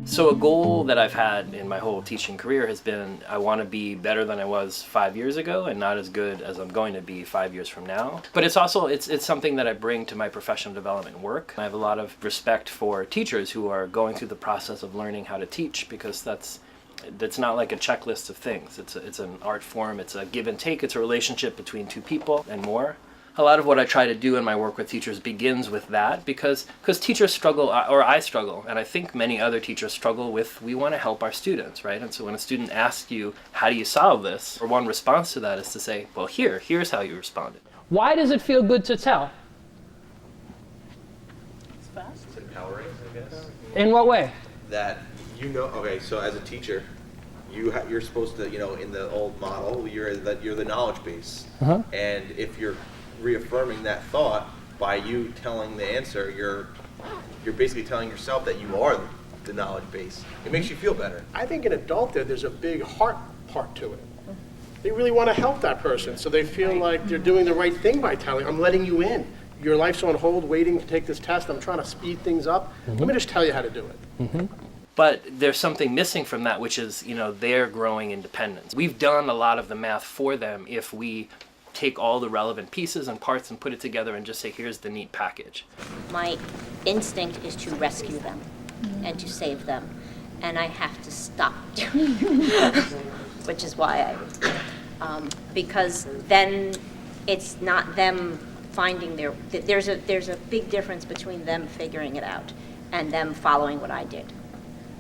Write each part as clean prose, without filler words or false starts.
So a goal that I've had in my whole teaching career has been I want to be better than I was 5 years ago and not as good as I'm going to be 5 years from now. But it's also, it's something that I bring to my professional development work. I have a lot of respect for teachers who are going through the process of learning how to teach, because that's not like a checklist of things. It's an art form, it's a give and take, it's a relationship between two people and more. A lot of what I try to do in my work with teachers begins with that, because teachers struggle, or I struggle, and I think many other teachers struggle with, we want to help our students, right? And so when a student asks you, how do you solve this? Or one response to that is to say, well, here's how you responded. Why does it feel good to tell? It's fast. It's empowering, I guess. In what way? That okay, so as a teacher, you're supposed to, in the old model, you're the knowledge base. Uh-huh. And if you're reaffirming that thought by you telling the answer, you're basically telling yourself that you are the knowledge base. It makes you feel better. I think in adulthood, there's a big heart part to it. They really want to help that person, so they feel like they're doing the right thing by telling, I'm letting you in. Your life's on hold waiting to take this test. I'm trying to speed things up. Let me just tell you how to do it. But there's something missing from that, which is, their growing independence. We've done a lot of the math for them if we take all the relevant pieces and parts and put it together and just say, here's the neat package. My instinct is to rescue them and to save them, and I have to stop doing it, which is why because then it's not them finding there's a big difference between them figuring it out and them following what I did.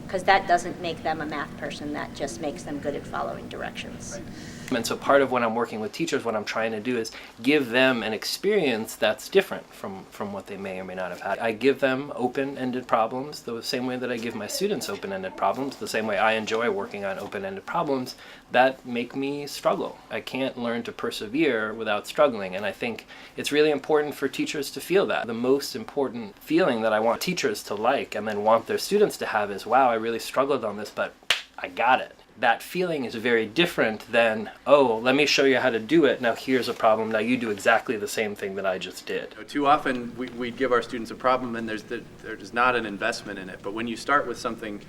Because that doesn't make them a math person, that just makes them good at following directions. Right. And so part of when I'm working with teachers, what I'm trying to do is give them an experience that's different from what they may or may not have had. I give them open-ended problems the same way that I give my students open-ended problems, the same way I enjoy working on open-ended problems that make me struggle. I can't learn to persevere without struggling, and I think it's really important for teachers to feel that. The most important feeling that I want teachers to like and then want their students to have is, wow, I really struggled on this, but I got it. That feeling is very different than, oh, let me show you how to do it. Now here's a problem. Now you do exactly the same thing that I just did. Too often we give our students a problem and there's not an investment in it. But when you start with something,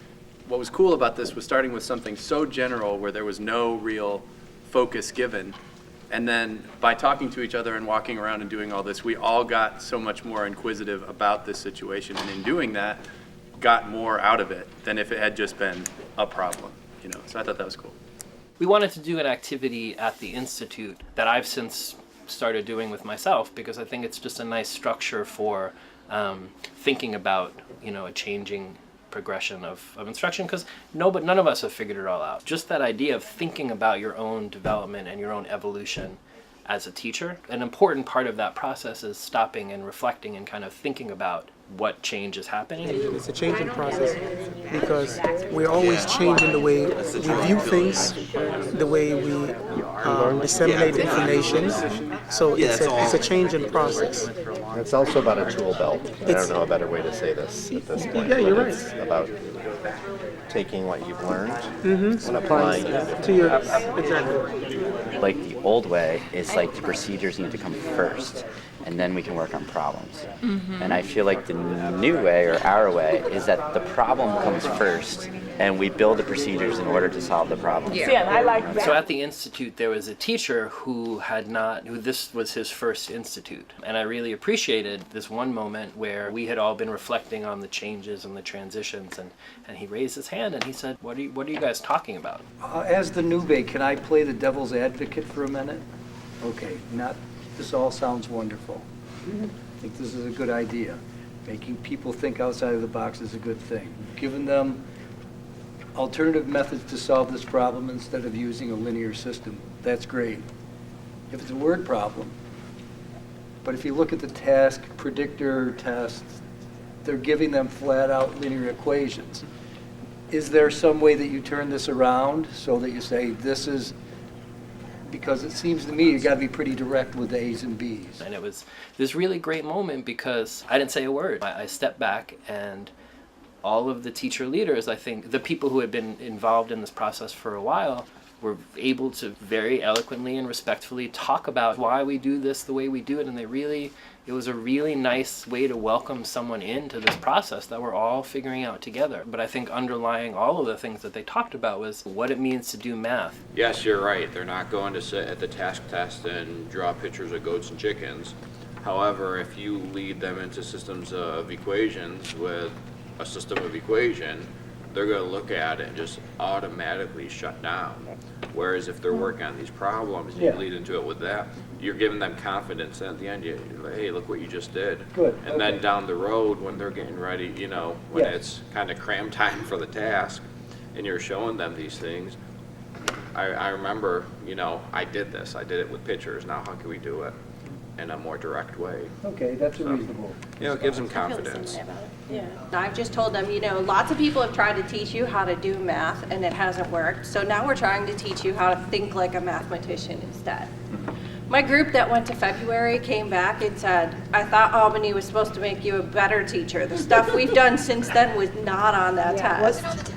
what was cool about this was starting with something so general where there was no real focus given. And then by talking to each other and walking around and doing all this, we all got so much more inquisitive about this situation. And in doing that, got more out of it than if it had just been a problem. So I thought that was cool. We wanted to do an activity at the Institute that I've since started doing with myself, because I think it's just a nice structure for thinking about, a changing progression of instruction, because none of us have figured it all out. Just that idea of thinking about your own development and your own evolution as a teacher. An important part of that process is stopping and reflecting and kind of thinking about what change is happening. It's a changing process because we're always changing the way we view things, the way we disseminate information. So it's a changing process. It's also about a tool belt. I don't know a better way to say this at this point. Yeah, you're right. It's about taking what you've learned and applying it To your exactly. Like the old way is like the procedures need to come first, and then we can work on problems. And I feel like the new way, or our way, is that the problem comes first, and we build the procedures in order to solve the problem. Yeah, I like that. So at the Institute, there was a teacher who this was his first Institute. And I really appreciated this one moment where we had all been reflecting on the changes and the transitions, and he raised his hand and he said, what are you guys talking about? As the newbie, can I play the devil's advocate for a minute? Okay, this all sounds wonderful. I think this is a good idea. Making people think outside of the box is a good thing. Giving them alternative methods to solve this problem instead of using a linear system, that's great. If it's a word problem, but if you look at the task predictor tests, they're giving them flat out linear equations. Is there some way that you turn this around so that you say this is, because it seems to me you got to be pretty direct with the A's and B's. And it was this really great moment because I didn't say a word. I stepped back, and all of the teacher leaders, I think, the people who had been involved in this process for a while, were able to very eloquently and respectfully talk about why we do this the way we do it, and it It was a really nice way to welcome someone into this process that we're all figuring out together. But I think underlying all of the things that they talked about was what it means to do math. Yes, you're right. They're not going to sit at the task test and draw pictures of goats and chickens. However, if you lead them into systems of equations with a system of equation, they're going to look at it and just automatically shut down. Whereas if they're working on these problems, and you lead into it with that, you're giving them confidence. And at the end, you're like, hey, look what you just did. Good, And then down the road, when they're getting ready, you know, when it's kind of cram time for the task, and you're showing them these things, I remember, you know, I did this. I did it with pictures. Now how can we do it in a more direct way? Okay, that's a reasonable. You know, it gives them I feel the confidence. same way about it. Yeah, I've just told them, you know, lots of people have tried to teach you how to do math and it hasn't worked. So now we're trying to teach you how to think like a mathematician instead. My group that went to February came back and said, I thought Albany was supposed to make you a better teacher. The stuff we've done since then was not on that test.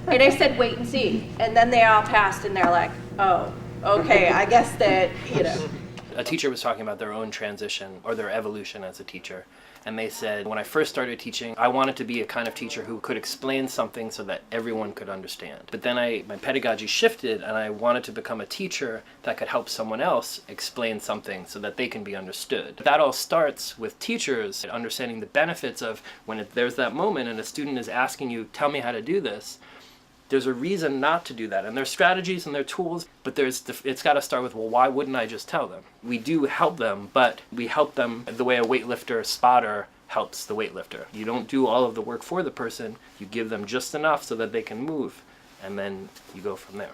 And I said, wait and see. And then they all passed and they're like, oh, okay, I guess that, you know. A teacher was talking about their own transition or their evolution as a teacher. And they said, when I first started teaching, I wanted to be a kind of teacher who could explain something so that everyone could understand. But then my pedagogy shifted and I wanted to become a teacher that could help someone else explain something so that they can be understood. That all starts with teachers understanding the benefits of when there's that moment and a student is asking you, tell me how to do this. There's a reason not to do that, and there's strategies and there's tools, but it's got to start with, well, why wouldn't I just tell them? We do help them, but we help them the way a weightlifter spotter helps the weightlifter. You don't do all of the work for the person, you give them just enough so that they can move, and then you go from there.